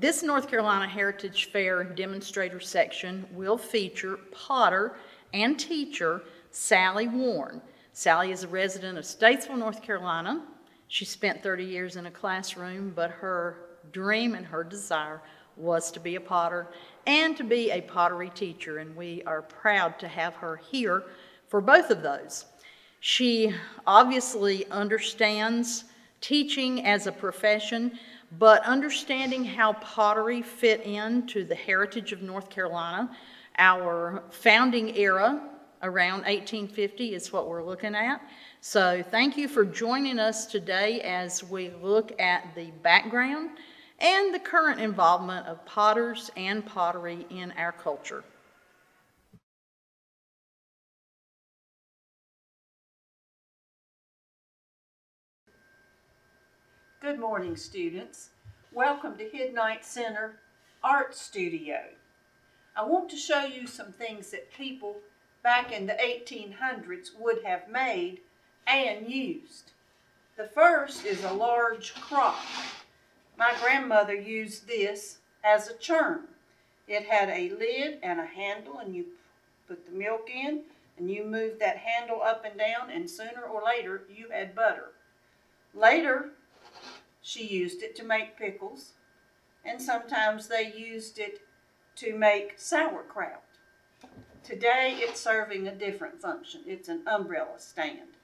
This North Carolina Heritage Fair demonstrator section will feature potter and teacher Sally Warren. Sally is a resident of Statesville, North Carolina. She spent 30 years in a classroom, but her dream and her desire was to be a potter and to be a pottery teacher, and we are proud to have her here for both of those. She obviously understands teaching as a profession, but understanding how pottery fit into the heritage of North Carolina. Our founding era around 1850 is what we're looking at. So thank you for joining us today as we look at the background and the current involvement of potters and pottery in our culture. Good morning, students. Welcome to Hidnight Center Art Studio. I want to show you some things that people back in the 1800s would have made and used. The first is a large crock. My grandmother used this as a churn. It had a lid and a handle, and you put the milk in and you moved that handle up and down, and sooner or later you had butter. Later, she used it to make pickles, and sometimes they used it to make sauerkraut. Today, it's serving a different function. It's an umbrella stand.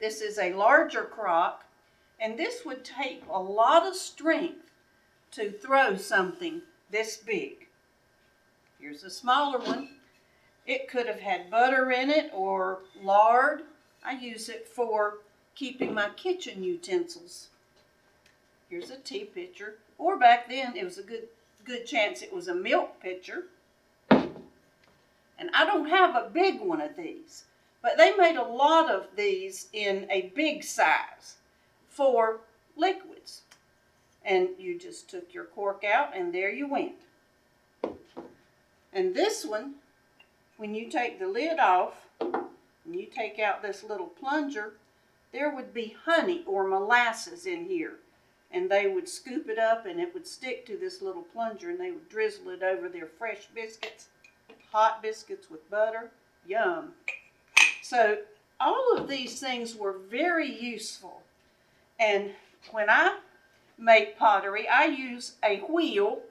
This is a larger crock, and this would take a lot of strength to throw something this big. Here's a smaller one. It could have had butter in it or lard. I use it for keeping my kitchen utensils. Here's a tea pitcher, or back then it was a good chance it was a milk pitcher. And I don't have a big one of these, but they made a lot of these in a big size for liquids. And you just took your cork out and there you went. And this one, when you take the lid off and you take out this little plunger, there would be honey or molasses in here, and they would scoop it up and it would stick to this little plunger, and they would drizzle it over their fresh biscuits, hot biscuits with butter. Yum. So all of these things were very useful, and when I make pottery, I use a wheel,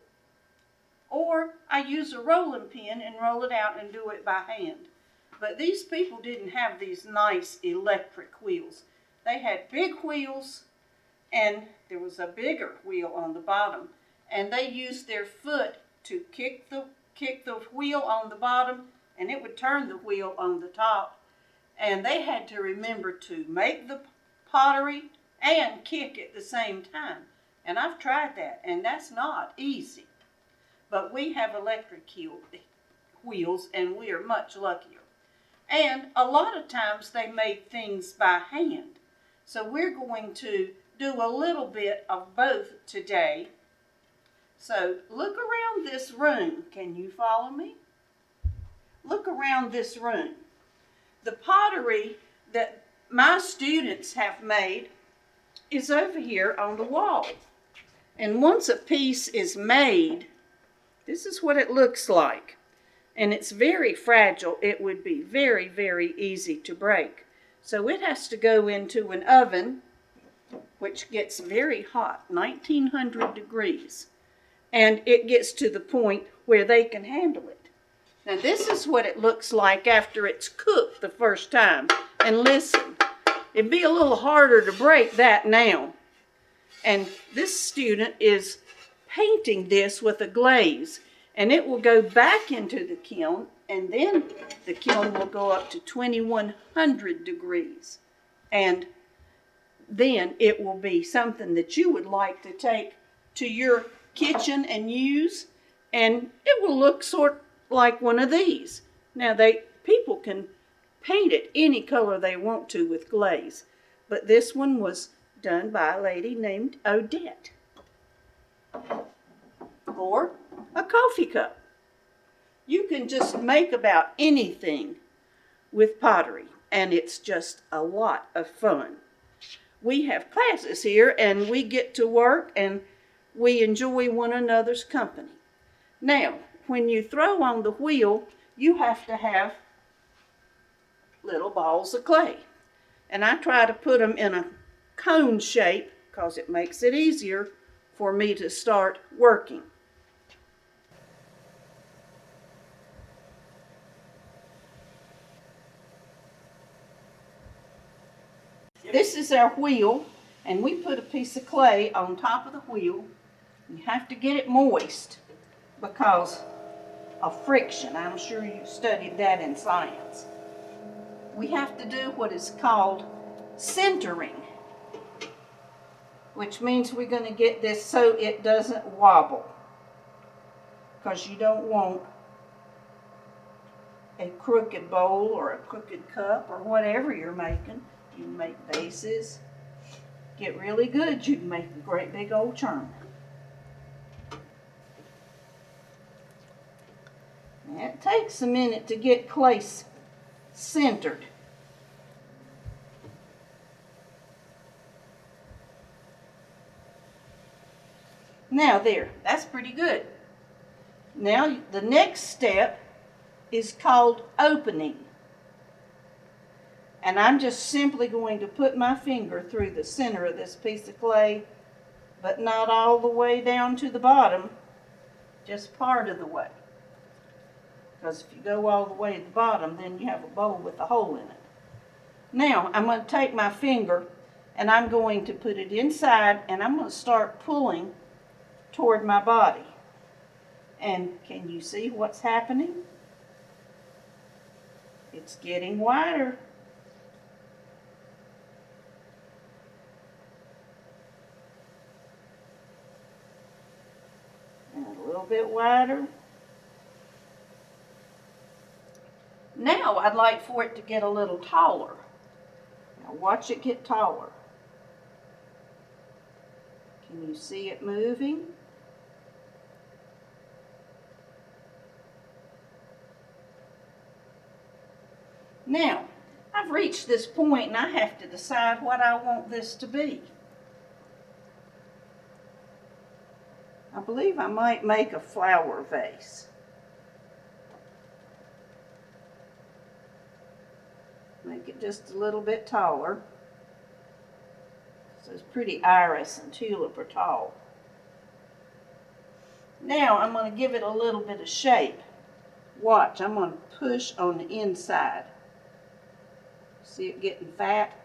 or I use a rolling pin and roll it out and do it by hand. But these people didn't have these nice electric wheels. They had big wheels, and there was a bigger wheel on the bottom, and they used their foot to kick the wheel on the bottom, and it would turn the wheel on the top. And they had to remember to make the pottery and kick at the same time. And I've tried that, and that's not easy. But we have electric wheels, and we are much luckier. And a lot of times they made things by hand. So we're going to do a little bit of both today. So look around this room. Can you follow me? Look around this room. The pottery that my students have made is over here on the wall. And once a piece is made, this is what it looks like. And it's very fragile. It would be very, very easy to break. So it has to go into an oven, which gets very hot, 1900 degrees. And it gets to the point where they can handle it. Now this is what it looks like after it's cooked the first time. And listen, it'd be a little harder to break that now. And this student is painting this with a glaze. And it will go back into the kiln, and then the kiln will go up to 2100 degrees. And then it will be something that you would like to take to your kitchen and use, and it will look sort like one of these. Now people can paint it any color they want to with glaze, but this one was done by a lady named Odette. Or a coffee cup. You can just make about anything with pottery, and it's just a lot of fun. We have classes here, and we get to work, and we enjoy one another's company. Now, when you throw on the wheel, you have to have little balls of clay. And I try to put them in a cone shape because it makes it easier for me to start working. This is our wheel, and we put a piece of clay on top of the wheel. You have to get it moist because of friction. I'm sure you studied that in science. We have to do what is called centering, which means we're going to get this so it doesn't wobble, because you don't want a crooked bowl or a crooked cup or whatever you're making. You can make vases. Get really good, you can make a great big old churn. And it takes a minute to get clay centered. Now there, that's pretty good. Now the next step is called opening. And I'm just simply going to put my finger through the center of this piece of clay, but not all the way down to the bottom, just part of the way. Because if you go all the way to the bottom, then you have a bowl with a hole in it. Now, I'm going to take my finger and I'm going to put it inside and I'm going to start pulling toward my body. And can you see what's happening? It's getting wider. And a little bit wider. Now I'd like for it to get a little taller. Now watch it get taller. Can you see it moving? Now, I've reached this point and I have to decide what I want this to be. I believe I might make a flower vase. Make it just a little bit taller. So it's pretty iris and tulip are tall. Now I'm going to give it a little bit of shape. Watch, I'm going to push on the inside. See it getting fat?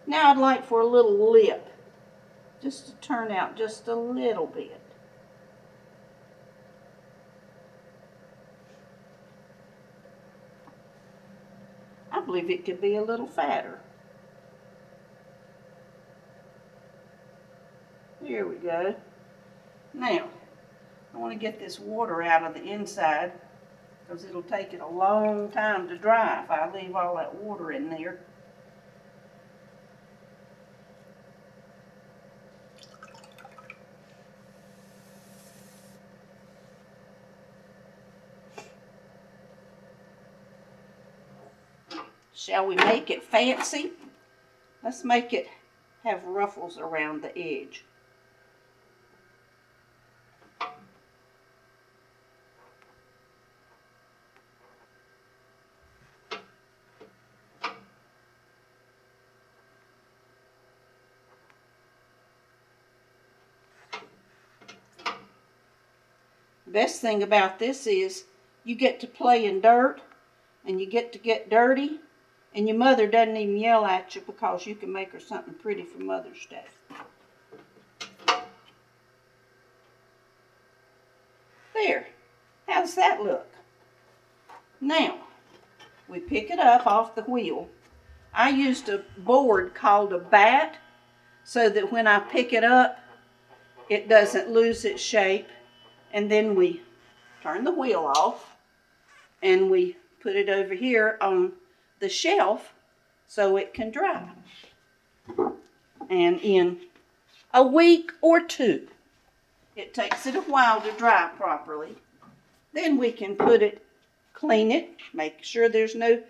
Now I'd like for a little lip, just to turn out just a little bit. I believe it could be a little fatter. There we go. Now, I want to get this water out of the inside because it'll take it a long time to dry if I leave all that water in there. Shall we make it fancy? Let's make it have ruffles around the edge. The best thing about this is you get to play in dirt and you get to get dirty. And your mother doesn't even yell at you because you can make her something pretty for Mother's Day. There. How does that look? Now, we pick it up off the wheel. I used a board called a bat so that when I pick it up, it doesn't lose its shape. And then we turn the wheel off and we put it over here on the shelf so it can dry. And in a week or two, it takes it a while to dry properly. Then we can put it, clean it, make sure there's no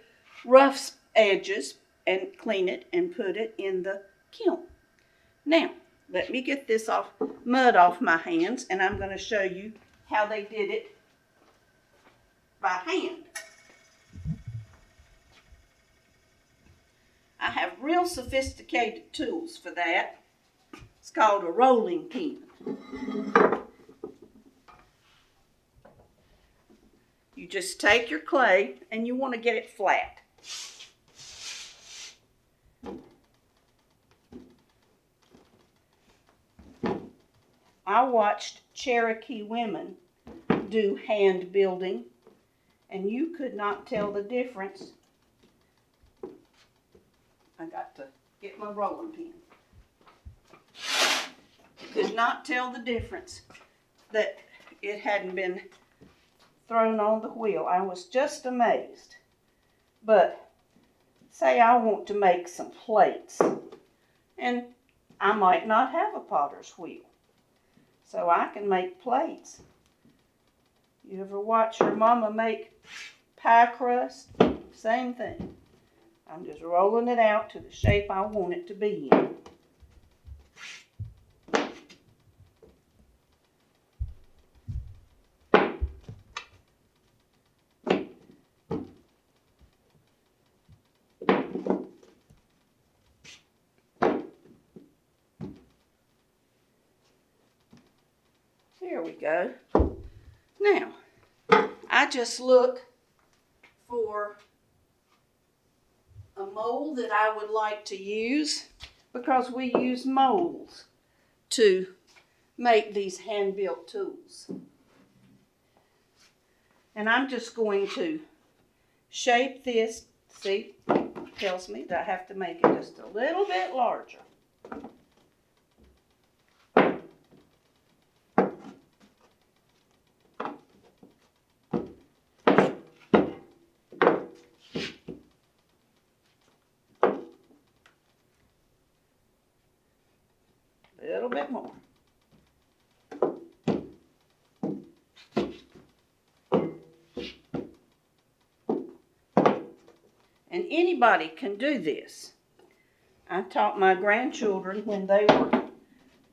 rough edges, and clean it and put it in the kiln. Now, let me get this mud off my hands, and I'm going to show you how they did it by hand. I have real sophisticated tools for that. It's called a rolling pin. You just take your clay and you want to get it flat. I watched Cherokee women do hand building, and you could not tell the difference. I got to get my rolling pin. Could not tell the difference that it hadn't been thrown on the wheel. I was just amazed. But say I want to make some plates, and I might not have a potter's wheel, so I can make plates. You ever watch your mama make pie crust? Same thing. I'm just rolling it out to the shape I want it to be in. There we go. Now, I just look for a mold that I would like to use, because we use molds to make these hand-built tools. And I'm just going to shape this. See, it tells me that I have to make it just a little bit larger. A little bit more. And anybody can do this. I taught my grandchildren when they were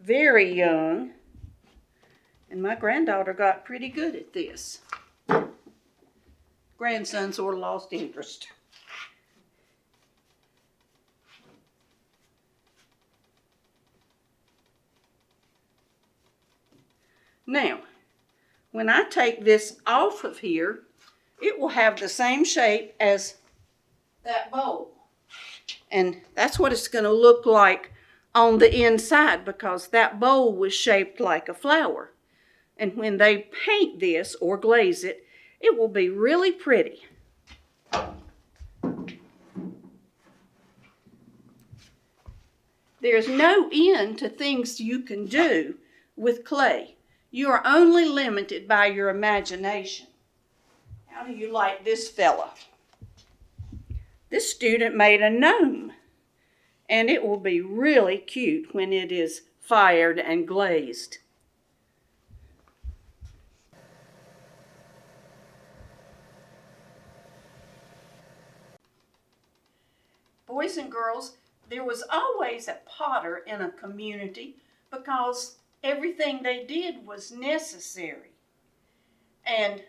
very young, and my granddaughter got pretty good at this. Grandson sort of lost interest. Now, when I take this off of here, it will have the same shape as that bowl. And that's what it's going to look like on the inside, because that bowl was shaped like a flower. And when they paint this or glaze it, it will be really pretty. There's no end to things you can do with clay. You are only limited by your imagination. How do you like this fella? This student made a gnome, and it will be really cute when it is fired and glazed. Boys and girls, there was always a potter in a community, because everything they did was necessary. And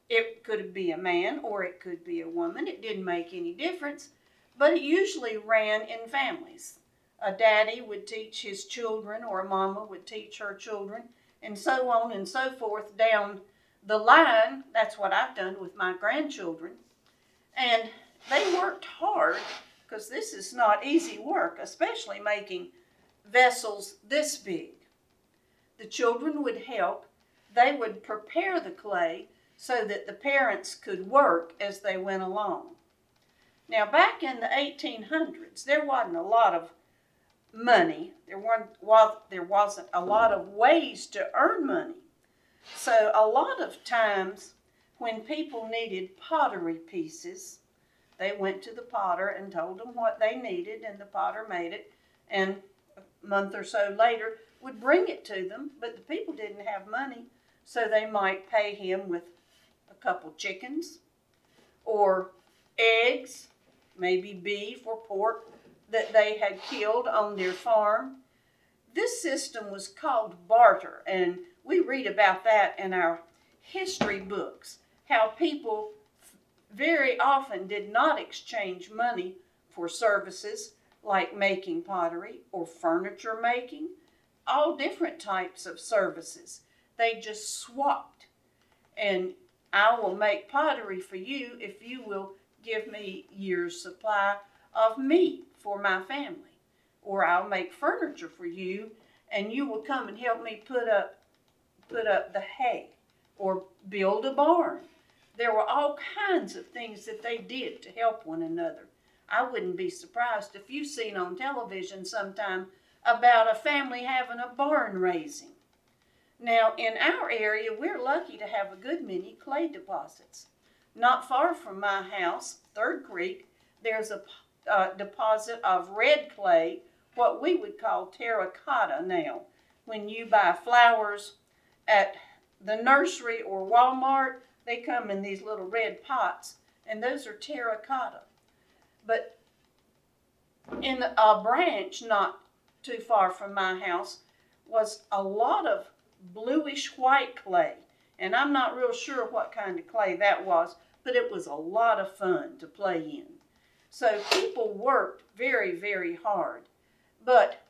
it could be a man or it could be a woman. It didn't make any difference, but it usually ran in families. A daddy would teach his children, or a mama would teach her children, and so on and so forth down the line. That's what I've done with my grandchildren. And they worked hard, because this is not easy work, especially making vessels this big. The children would help. They would prepare the clay so that the parents could work as they went along. Now, back in the 1800s, there wasn't a lot of money. There wasn't a lot of ways to earn money. So a lot of times when people needed pottery pieces, they went to the potter and told them what they needed, and the potter made it, and a month or so later would bring it to them. But the people didn't have money, so they might pay him with a couple chickens or eggs maybe beef or pork that they had killed on their farm. This system was called barter, and we read about that in our history books, how people very often did not exchange money for services like making pottery or furniture making, all different types of services. They just swapped. And I will make pottery for you if you will give me year's supply of meat for my family. Or I'll make furniture for you and you will come and help me put up the hay or build a barn. There were all kinds of things that they did to help one another. I wouldn't be surprised if you've seen on television sometime about a family having a barn raising. Now, in our area, we're lucky to have a good many clay deposits. Not far from my house, Third Creek, there's a deposit of red clay, what we would call terracotta now. When you buy flowers at the nursery or Walmart, they come in these little red pots, and those are terracotta. But in a branch not too far from my house was a lot of bluish white clay. And I'm not real sure what kind of clay that was, but it was a lot of fun to play in. So people worked very, very hard, but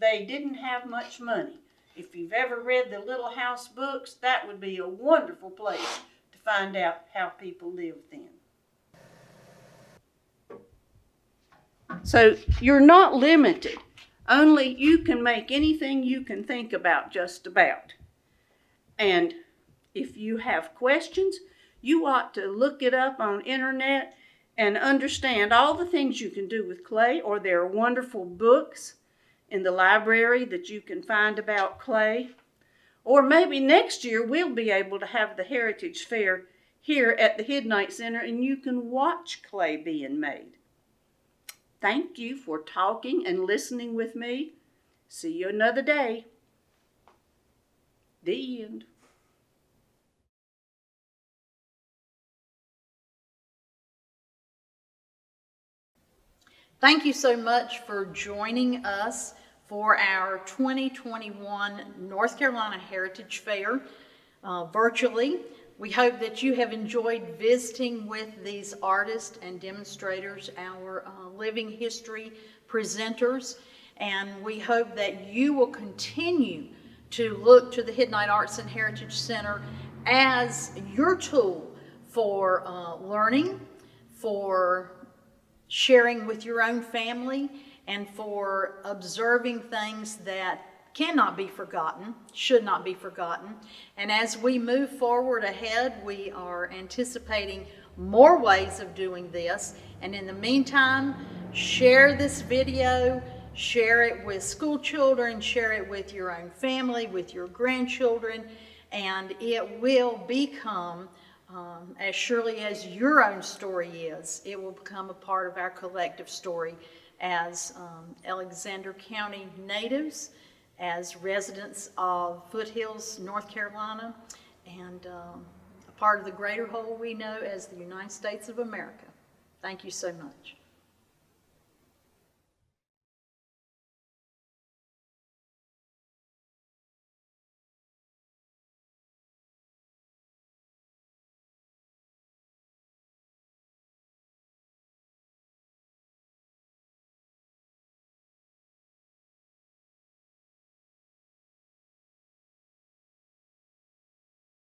they didn't have much money. If you've ever read the Little House books, that would be a wonderful place to find out how people lived then. So you're not limited. Only you can make anything you can think about, just about. And if you have questions, you ought to look it up on internet and understand all the things you can do with clay, or there are wonderful books in the library that you can find about clay. Or maybe next year we'll be able to have the Heritage Fair here at the Hidnight Center and you can watch clay being made. Thank you for talking and listening with me. See you another day. The end. Thank you so much for joining us for our 2021 North Carolina Heritage Fair virtually. We hope that you have enjoyed visiting with these artists and demonstrators, our living history presenters, and we hope that you will continue to look to the Hidnight Arts and Heritage Center as your tool for learning, for sharing with your own family, and for observing things that cannot be forgotten, should not be forgotten. And as we move forward ahead, we are anticipating more ways of doing this. And in the meantime, share this video, share it with school children, share it with your own family, with your grandchildren, and it will become, as surely as your own story is, it will become a part of our collective story as Alexander County natives, as residents of Foothills, North Carolina, and a part of the greater whole we know as the United States of America. Thank you so much.